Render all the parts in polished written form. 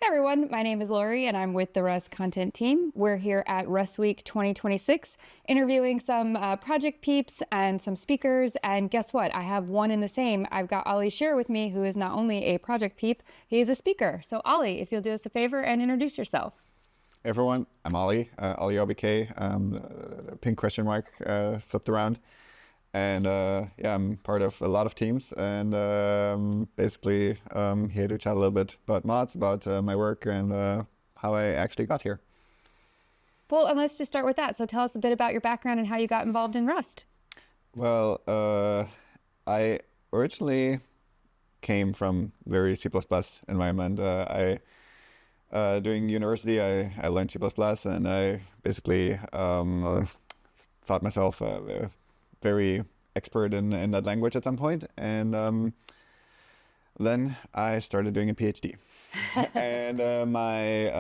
Hey everyone, my name is Lori and I'm with the Rust content team. We're here at RustWeek 2026 interviewing some project peeps and some speakers. And guess what? I have one in the same. I've got Ollie Scherer with me, who is not only a project peep, he is a speaker. So Ollie, if you'll do us a favor and introduce yourself. Hey everyone, I'm Ollie, Ollie OBK, pink question mark flipped around. And yeah, I'm part of a lot of teams and basically here to chat a little bit about mods, about my work and how I actually got here. Well, and let's just start with that. So tell us a bit about your background and how you got involved in Rust. Well, I originally came from very C++ environment. During university, I learned C++ and I basically thought myself very expert in that language at some point, and then I started doing a PhD. And my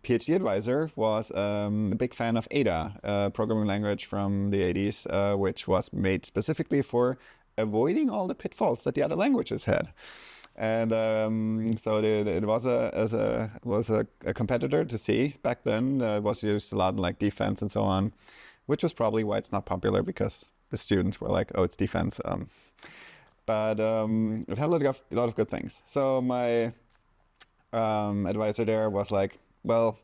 PhD advisor was a big fan of Ada, a programming language from the 80s, which was made specifically for avoiding all the pitfalls that the other languages had. And so it was a competitor to C back then. It was used a lot in like defense and so on, which was probably why it's not popular, because the students were like, oh, it's defense. But it had a lot of good things. So my advisor there was like, well,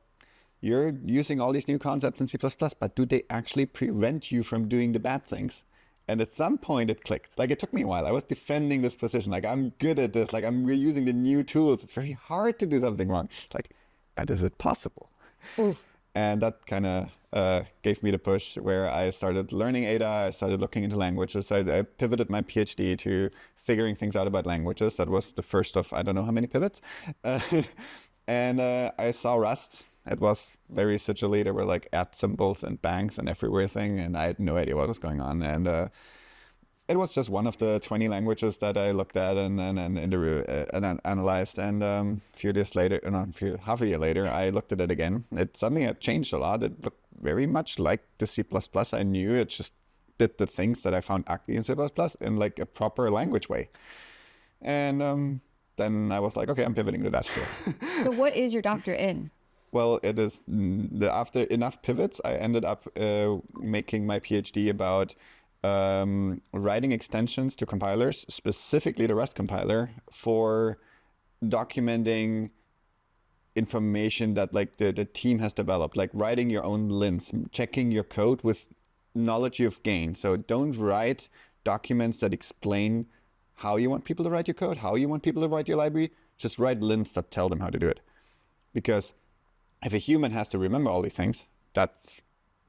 you're using all these new concepts in C++, but do they actually prevent you from doing the bad things? And at some point it clicked. Like, it took me a while. I was defending this position. Like, I'm good at this. Like, we're using the new tools. It's very hard to do something wrong. Like, but is it possible? Oof. And that kind of gave me the push where I started learning Ada. I started looking into languages. I pivoted my PhD to figuring things out about languages. That was the first of I don't know how many pivots. And I saw Rust. It was very sigilly. There were like @ symbols and banks and everything, and I had no idea what was going on. And it was just one of the 20 languages that I looked at and analyzed. And few days later, half a year later, I looked at it again. It suddenly had changed a lot. It looked very much like the C++ I knew. It just did the things that I found ugly in C++ in like a proper language way. And then I was like, okay, I'm pivoting to that. So what is your doctorate in? Well, it is after enough pivots, I ended up making my PhD about writing extensions to compilers, specifically the Rust compiler, for documenting information that like the team has developed, like writing your own lints, checking your code with knowledge you've gained. So don't write documents that explain how you want people to write your code, how you want people to write your library. Just write lints that tell them how to do it. Because if a human has to remember all these things, that's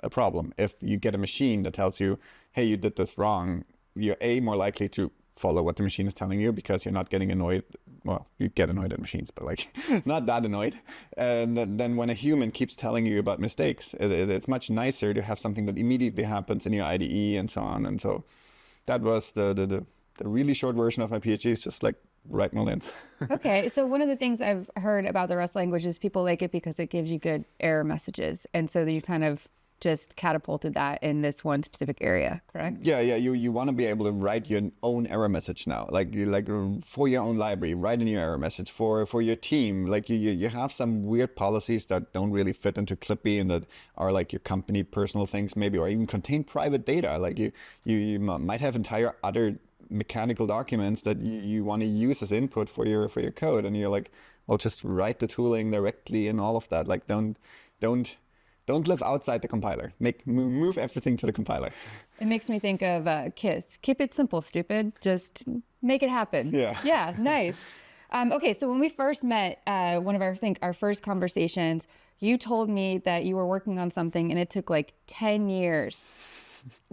a problem. If you get a machine that tells you, hey, you did this wrong, you're more likely to follow what the machine is telling you, because you're not getting annoyed. Well, you get annoyed at machines, but like not that annoyed. And then when a human keeps telling you about mistakes, it's much nicer to have something that immediately happens in your IDE and so on. And so that was the really short version of my PhD, is just like write more lints. Okay, so one of the things I've heard about the Rust language is people like it because it gives you good error messages. And so you kind of just catapulted that in this one specific area, correct? Yeah. You want to be able to write your own error message now, like for your own library, write a new error message for your team. Like you have some weird policies that don't really fit into Clippy and that are like your company personal things maybe, or even contain private data. Like you might have entire other mechanical documents that you want to use as input for your code, and you're like, well, just write the tooling directly and all of that. Like don't live outside the compiler. Move everything to the compiler. It makes me think of KISS. Keep it simple, stupid. Just make it happen. Yeah. Yeah, nice. Okay, so when we first met, one of our first conversations, you told me that you were working on something and it took like 10 years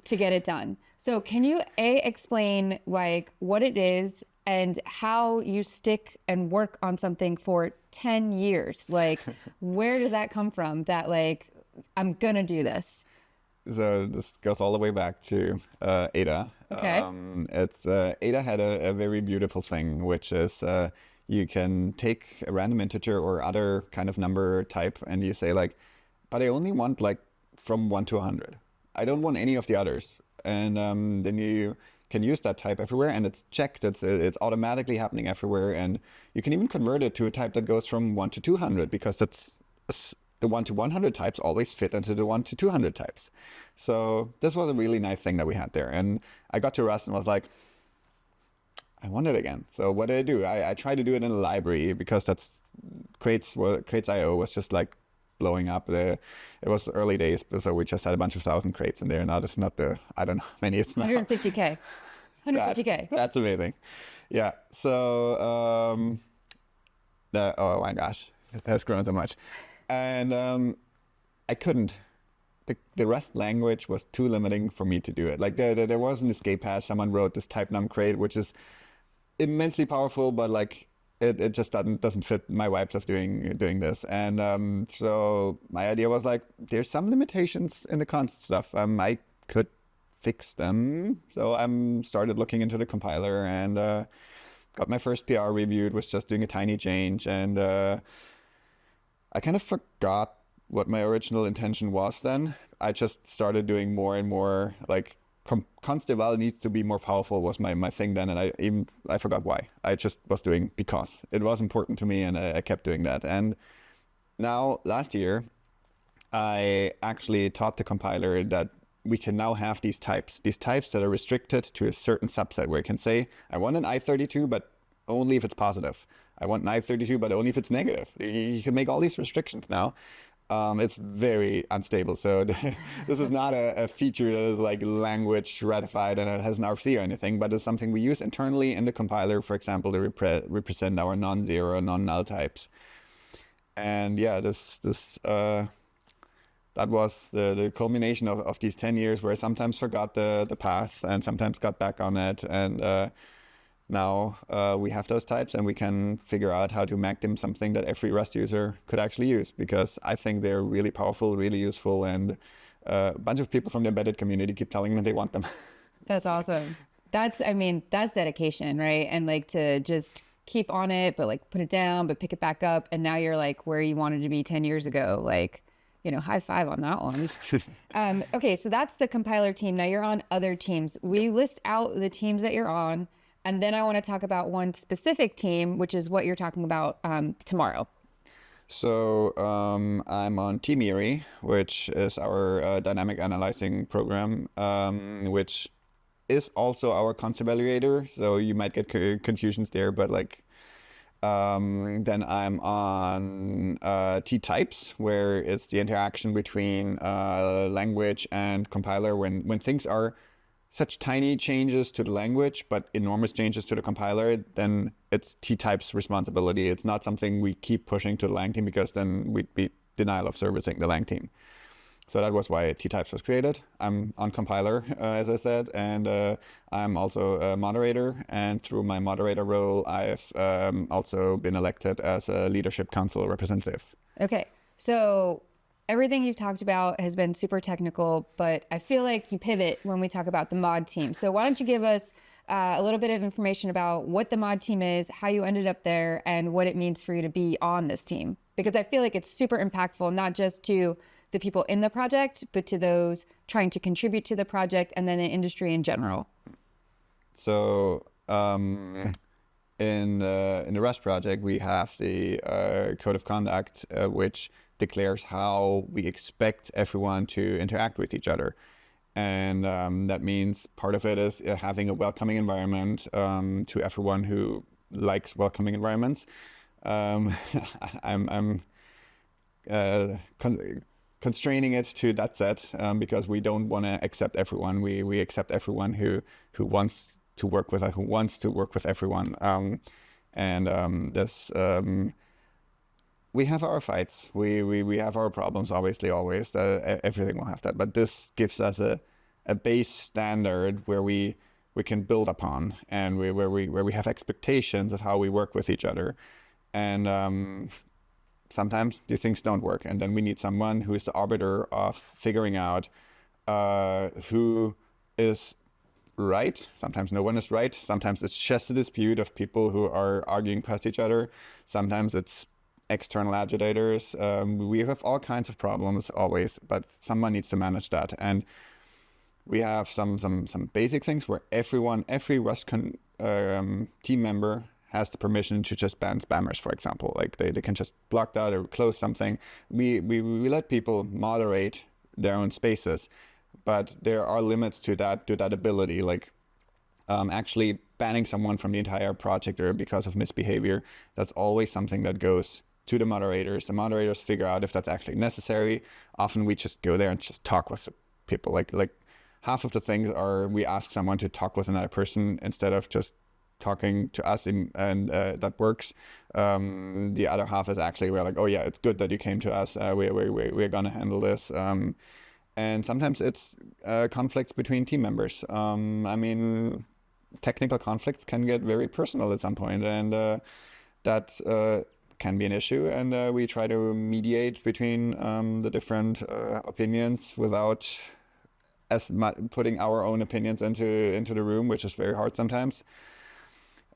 to get it done. So can you explain like what it is and how you stick and work on something for 10 years? Like, where does that come from that like, I'm gonna do this? So this goes all the way back to Ada. Okay. Ada had a very beautiful thing, which is you can take a random integer or other kind of number type, and you say like, but I only want like from 1 to 100. I don't want any of the others. And then you can use that type everywhere, and it's checked. It's automatically happening everywhere, and you can even convert it to a type that goes from 1 to 200 because the 1 to 100 types always fit into the 1 to 200 types. So this was a really nice thing that we had there. And I got to Rust and was like, I want it again. So what did I do? I tried to do it in a library because that's crates.io was just like blowing up. It was early days, so we just had a bunch of 1,000 crates in there. Now it's not I don't know how many it's now. 150K. 150K. That's amazing. Yeah. So, oh my gosh, it has grown so much. And I couldn't. The Rust language was too limiting for me to do it. Like there was an escape hatch. Someone wrote this type num crate, which is immensely powerful, but like it just doesn't fit my vibes of doing this. And so my idea was like, there's some limitations in the const stuff. I could fix them. So I started looking into the compiler and got my first PR review. It was just doing a tiny change, and I kind of forgot what my original intention was then. I just started doing more and more, like const eval needs to be more powerful was my thing then, and I forgot why. I just was doing because it was important to me, and I kept doing that. And now last year, I actually taught the compiler that we can now have these types that are restricted to a certain subset, where you can say, I want an I32, but only if it's positive. I want an I32, but only if it's negative. You can make all these restrictions now. It's very unstable. So this is not a feature that is like language ratified and it has an RFC or anything, but it's something we use internally in the compiler, for example, to represent our non-zero, non-null types. And yeah, that was the culmination of these 10 years where I sometimes forgot the path and sometimes got back on it. And now we have those types, and we can figure out how to make them something that every Rust user could actually use, because I think they're really powerful, really useful, and a bunch of people from the embedded community keep telling me they want them. That's awesome. That's dedication, right? And like to just keep on it, but like put it down, but pick it back up. And now you're like where you wanted to be 10 years ago. Like, high five on that one. Okay, so that's the compiler team. Now you're on other teams. We list out the teams that you're on, and then I want to talk about one specific team, which is what you're talking about tomorrow. So I'm on Team Erie, which is our dynamic analyzing program, which is also our const evaluator. So you might get confusions there, but like then I'm on T-types, where it's the interaction between language and compiler when things are such tiny changes to the language, but enormous changes to the compiler, then it's T-type's responsibility. It's not something we keep pushing to the lang team, because then we'd be denial of servicing the lang team. So that was why T-types was created. I'm on compiler, as I said, and I'm also a moderator. And through my moderator role, I've also been elected as a leadership council representative. Okay, so everything you've talked about has been super technical, but I feel like you pivot when we talk about the mod team. So why don't you give us a little bit of information about what the mod team is, how you ended up there, and what it means for you to be on this team? Because I feel like it's super impactful, not just to the people in the project, but to those trying to contribute to the project, and then the industry in general. So in the Rust project, we have the code of conduct, which declares how we expect everyone to interact with each other. And that means part of it is having a welcoming environment to everyone who likes welcoming environments. I'm constraining it to that set because we don't want to accept everyone. We accept everyone who wants to work with us, who wants to work with everyone. We have our fights. We have our problems, obviously, always. Everything will have that. But this gives us a base standard where we can build upon, and where we have expectations of how we work with each other. And sometimes these things don't work, and then we need someone who is the arbiter of figuring out who is right. Sometimes no one is right. Sometimes it's just a dispute of people who are arguing past each other. Sometimes it's external agitators. We have all kinds of problems always, but someone needs to manage that. And we have some basic things where every team member has the permission to just ban spammers, for example. Like they can just block that or close something. We let people moderate their own spaces, but there are limits to that ability. Like actually banning someone from the entire project or because of misbehavior, that's always something that goes to the moderators. The moderators figure out if that's actually necessary. Often we just go there and just talk with the people. Like half of the things are we ask someone to talk with another person instead of just talking to us, and that works. The other half is actually we're like, oh yeah, it's good that you came to us. We're gonna handle this. And sometimes it's conflicts between team members. I mean, technical conflicts can get very personal at some point, and that can be an issue. And we try to mediate between the different opinions without putting our own opinions into the room, which is very hard sometimes.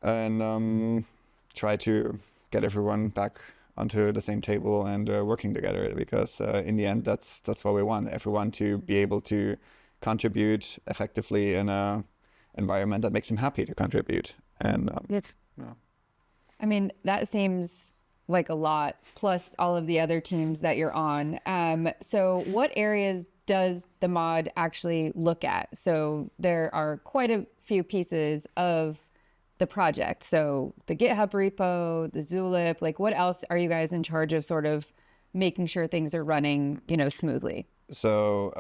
And try to get everyone back onto the same table and working together, because in the end, that's what we want. Everyone to be able to contribute effectively in a environment that makes them happy to contribute. And yeah. I mean, that seems like a lot, plus all of the other teams that you're on. So what areas does the mod actually look at? So there are quite a few pieces of the project. So the GitHub repo, the Zulip, like what else are you guys in charge of sort of making sure things are running, smoothly? So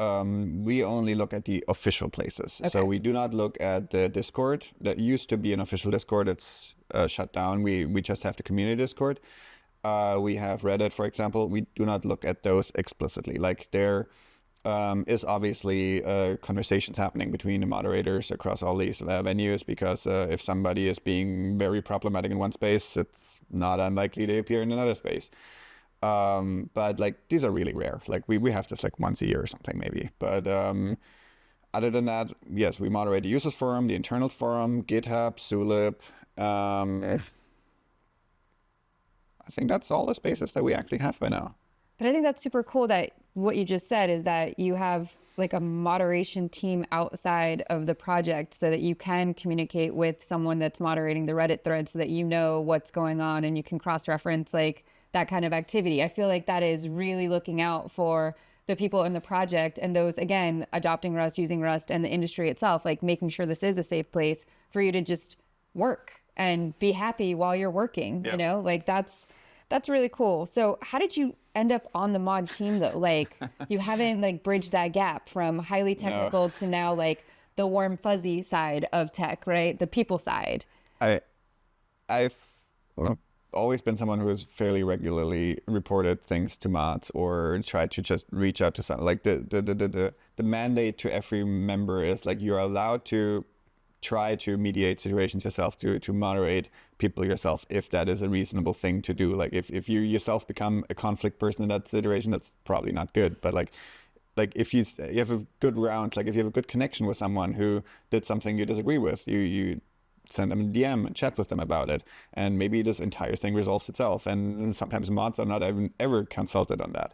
we only look at the official places. Okay. So we do not look at the Discord. That used to be an official Discord. It's shut down. We just have the community Discord. We have Reddit, for example. We do not look at those explicitly. Like there is obviously conversations happening between the moderators across all these venues, because if somebody is being very problematic in one space, it's not unlikely to appear in another space. But like these are really rare. Like we have this like once a year or something maybe. But other than that, yes, we moderate the users forum, the internal forum, GitHub, Zulip. I think that's all the spaces that we actually have by now. But I think that's super cool that what you just said is that you have like a moderation team outside of the project so that you can communicate with someone that's moderating the Reddit thread so that you know what's going on and you can cross-reference like that kind of activity. I feel like that is really looking out for the people in the project and those, again, adopting Rust, using Rust, and the industry itself, like making sure this is a safe place for you to just work and be happy while you're working, Yep. like that's really cool. So how did you end up on the mod team though? Like you haven't like bridged that gap from highly technical to now like the warm fuzzy side of tech, right? The people side. I've always been someone who has fairly regularly reported things to mods or tried to just reach out to someone. Like the mandate to every member is like you're allowed to try to mediate situations yourself, to moderate people yourself, if that is a reasonable thing to do. Like if you yourself become a conflict person in that situation, that's probably not good. But like if you have a good round, like if you have a good connection with someone who did something you disagree with, you send them a DM and chat with them about it, and maybe this entire thing resolves itself. And sometimes mods are not even ever consulted on that.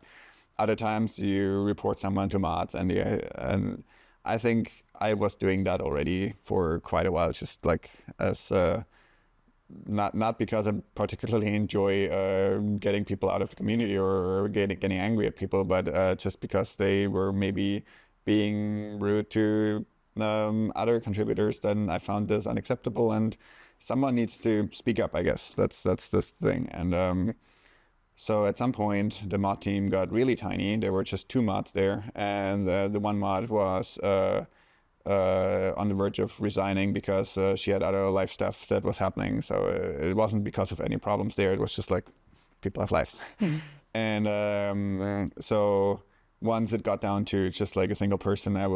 Other times you report someone to mods, and I think I was doing that already for quite a while, just like as not because I particularly enjoy getting people out of the community or getting angry at people, but just because they were maybe being rude to other contributors. Then I found this unacceptable, and someone needs to speak up. I guess that's the thing. And so at some point, the mod team got really tiny. There were just 2 mods there, and the one mod was on the verge of resigning because she had other life stuff that was happening. So it wasn't because of any problems there. It was just like people have lives. And so once it got down to just like a single person, I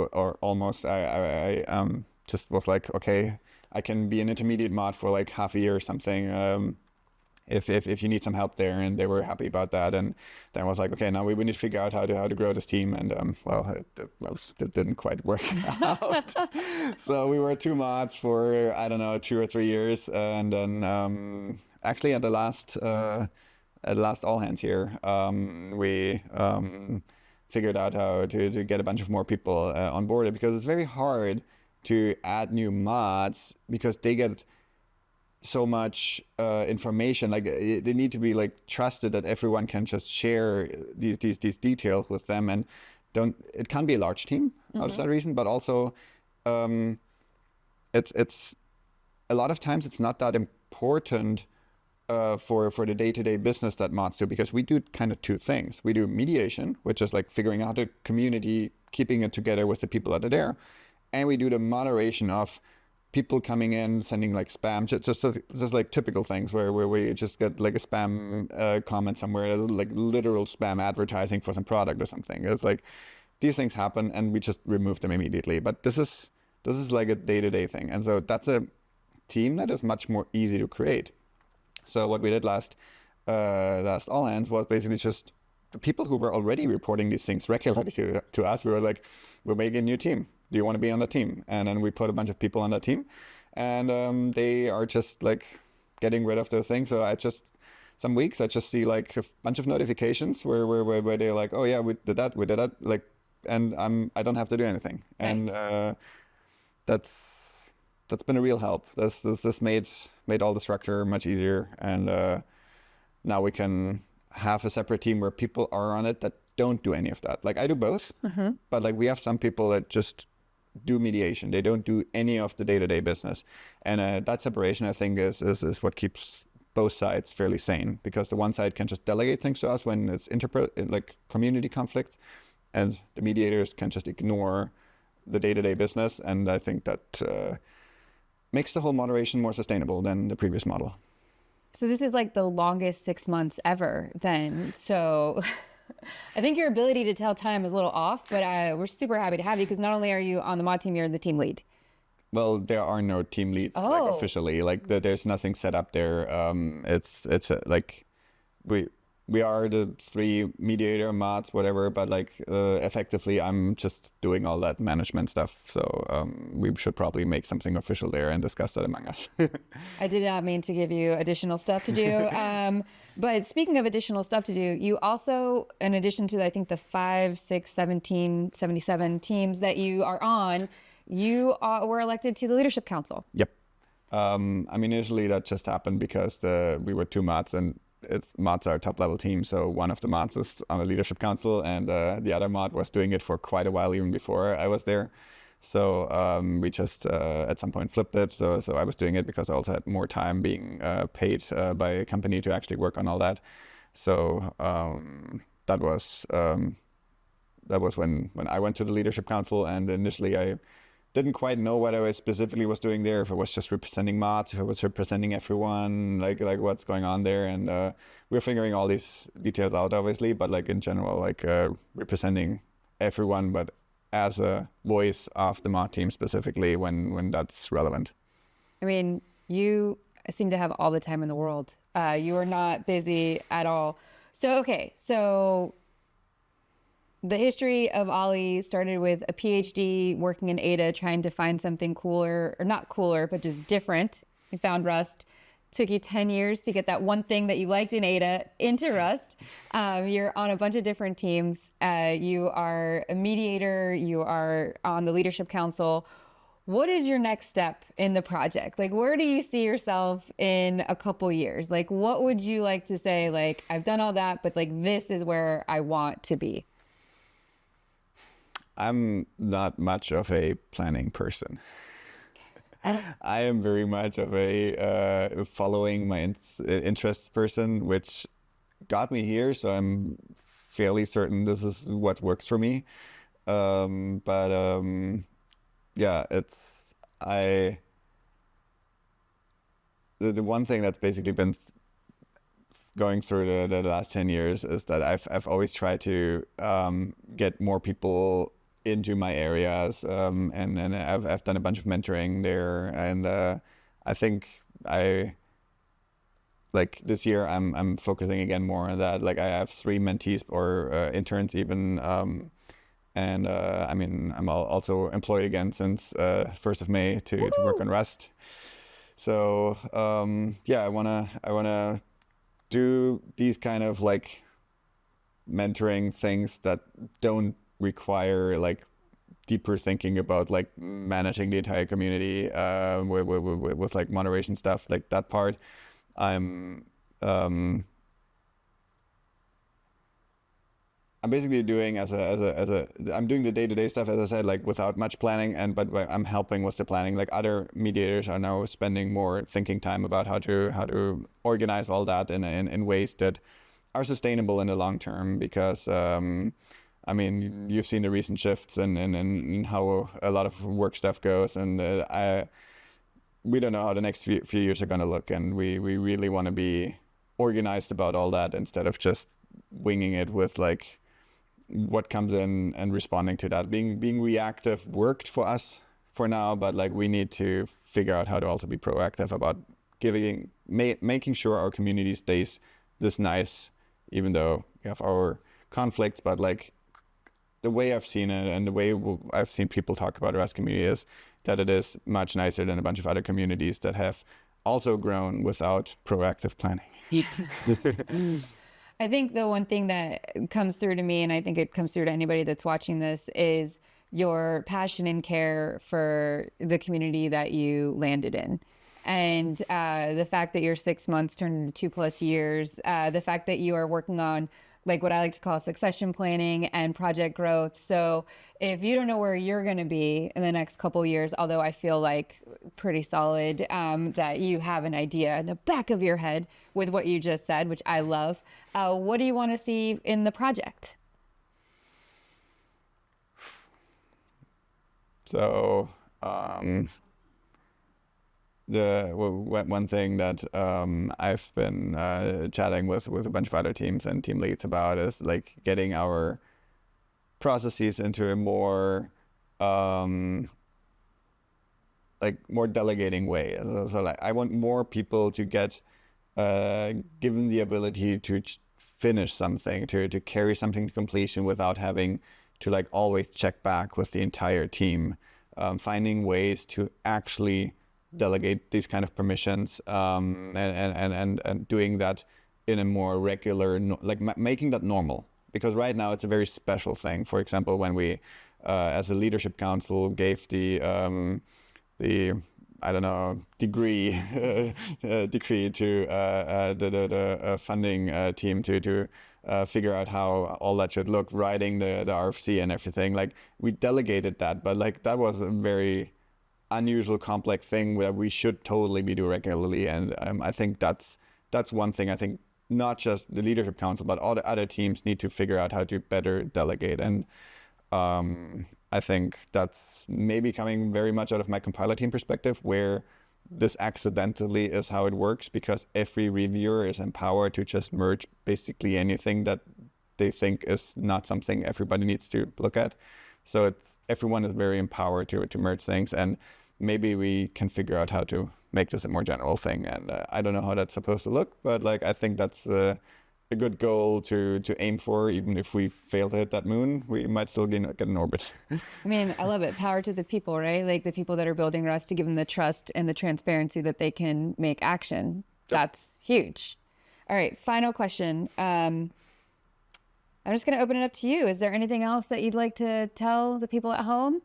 just was like, okay, I can be an intermediate mod for like half a year or something. If you need some help there, and they were happy about that. And then I was like, okay, now we need to figure out how to grow this team. And it didn't quite work out. So we were 2 mods for, I don't know, 2 or 3 years. And then actually at the last all hands here, we figured out how to get a bunch of more people on board, because it's very hard to add new mods because they get so much information. Like they need to be like trusted that everyone can just share these details with them, and don't. It can be a large team out of that reason, but also it's a lot of times it's not that important for the day-to-day business that mods do, because we do kind of two things. We do mediation, which is like figuring out the community, keeping it together with the people that are there, and we do the moderation of people coming in, sending like spam, just like typical things where we just get like a spam comment somewhere, there's like literal spam advertising for some product or something. It's like these things happen and we just remove them immediately. But this is like a day-to-day thing, and so that's a team that is much more easy to create. So what we did last All Hands was basically just the people who were already reporting these things regularly to us. We were like, we're making a new team. Do you want to be on the team? And then we put a bunch of people on that team, and they are just like getting rid of those things. So some weeks I just see like a bunch of notifications where they're like, oh yeah, we did that, like, and I don't have to do anything. Nice. And that's been a real help. This made all the structure much easier, and now we can have a separate team where people are on it that don't do any of that. Like I do both, but like we have some people that just do mediation. They don't do any of the day-to-day business, and that separation I think is what keeps both sides fairly sane, because the one side can just delegate things to us when it's like community conflicts, and the mediators can just ignore the day-to-day business, and I think that makes the whole moderation more sustainable than the previous model. So this is like the longest 6 months ever then. So I think your ability to tell time is a little off, but we're super happy to have you, because not only are you on the mod team, you're the team lead. Well, there are no team leads like officially. Like there's nothing set up there. It's like we are the 3 mediator mods, whatever, but like effectively I'm just doing all that management stuff. So we should probably make something official there and discuss that among us. I did not mean to give you additional stuff to do. But speaking of additional stuff to do, you also, in addition to I think the 5, 6, 17, 77 teams that you are on, you were elected to the Leadership Council. Yep. I mean, initially that just happened because we were 2 mods, and mods are a top level team. So one of the mods is on the Leadership Council, and the other mod was doing it for quite a while, even before I was there. So we just at some point flipped it. So I was doing it because I also had more time being paid by a company to actually work on all that. So that was when I went to the Leadership Council, and initially I didn't quite know what I specifically was doing there, if it was just representing mods, if it was representing everyone, like what's going on there. And we're figuring all these details out, obviously, but like in general, like representing everyone, but as a voice of the mod team specifically when that's relevant. I mean, you seem to have all the time in the world. You are not busy at all. So, okay, so the history of Ollie started with a PhD working in Ada, trying to find something cooler, or not cooler, but just different. You found Rust. Took you 10 years to get that one thing that you liked in Ada into Rust. You're on a bunch of different teams. You are a mediator. You are on the Leadership Council. What is your next step in the project? Like, where do you see yourself in a couple years? Like, what would you like to say? Like, I've done all that, but like, this is where I want to be. I'm not much of a planning person. I am very much of a following my interests person, which got me here. So I'm fairly certain this is what works for me. Yeah, the one thing that's basically been going through the last 10 years is that I've always tried to get more people into my areas, and I've done a bunch of mentoring there, and I think like this year I'm focusing again more on that. Like I have 3 mentees or interns even, and I mean I'm also employed again since 1st of May to work on Rust. So yeah, I wanna do these kind of like mentoring things that don't require like deeper thinking about like managing the entire community with like moderation stuff, like that part. I'm I'm basically doing I'm doing the day-to-day stuff, as I said, like without much planning, but I'm helping with the planning. Like other mediators are now spending more thinking time about how to organize all that in ways that are sustainable in the long term, because I mean, you've seen the recent shifts and how a lot of work stuff goes, and we don't know how the next few years are going to look, and we really want to be organized about all that instead of just winging it with like what comes in and responding to that. Being reactive worked for us for now, but like we need to figure out how to also be proactive about making sure our community stays this nice, even though we have our conflicts. But like the way I've seen it and the way I've seen people talk about the Rust community is that it is much nicer than a bunch of other communities that have also grown without proactive planning. I think the one thing that comes through to me, and I think it comes through to anybody that's watching this, is your passion and care for the community that you landed in. And the fact that your 6 months turned into 2+ years, the fact that you are working on like what I like to call succession planning and project growth. So if you don't know where you're going to be in the next couple years, although I feel like pretty solid that you have an idea in the back of your head with what you just said, which I love, what do you want to see in the project? So the one thing that I've been chatting with a bunch of other teams and team leads about is like getting our processes into a more like more delegating way. So like I want more people to get given the ability to finish something, to carry something to completion without having to like always check back with the entire team. Finding ways to actually delegate these kind of permissions and doing that in a more regular, like making that normal, because right now it's a very special thing. For example, when we as a leadership council gave the I don't know decree to the funding team to figure out how all that should look, writing the RFC and everything, like we delegated that, but like that was a very unusual, complex thing where we should totally be doing regularly. And I think that's one thing. I think not just the leadership council, but all the other teams need to figure out how to better delegate. And I think that's maybe coming very much out of my compiler team perspective, where this accidentally is how it works, because every reviewer is empowered to just merge basically anything that they think is not something everybody needs to look at. So everyone is very empowered to merge things, and maybe we can figure out how to make this a more general thing. And I don't know how that's supposed to look, but like I think that's a good goal to aim for. Even if we fail to hit that moon, we might still get in orbit. I mean, I love it. Power to the people, right? Like the people that are building Rust, to give them the trust and the transparency that they can make action. That's huge. All right, final question. I'm just going to open it up to you. Is there anything else that you'd like to tell the people at home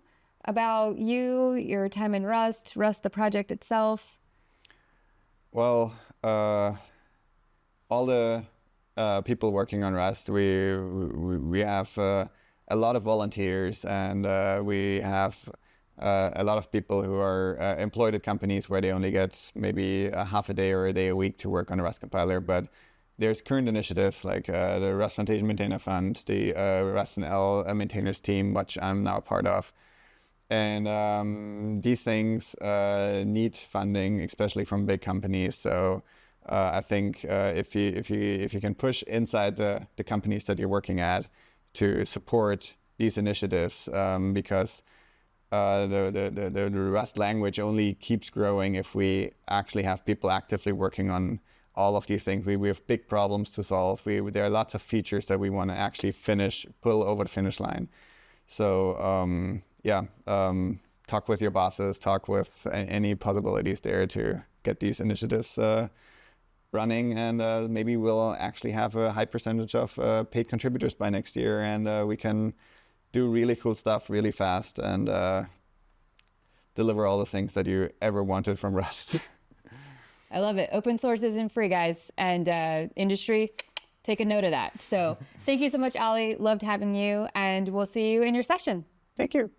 about you, your time in Rust, the project itself? Well, all the people working on Rust, we have a lot of volunteers, and we have a lot of people who are employed at companies where they only get maybe a half a day or a day a week to work on a Rust compiler. But there's current initiatives like the Rust Foundation Maintainer Fund, the Rust and L maintainers team, which I'm now part of. And these things need funding, especially from big companies. So I think if you can push inside the companies that you're working at to support these initiatives, because the Rust language only keeps growing if we actually have people actively working on all of these things. We have big problems to solve. There are lots of features that we want to actually pull over the finish line. So talk with your bosses, talk with any possibilities there to get these initiatives running, and maybe we'll actually have a high percentage of paid contributors by next year, and we can do really cool stuff really fast and deliver all the things that you ever wanted from Rust. I love it. Open source isn't free, guys, and industry, take a note of that. So thank you so much, Ali. Loved having you, and we'll see you in your session. Thank you.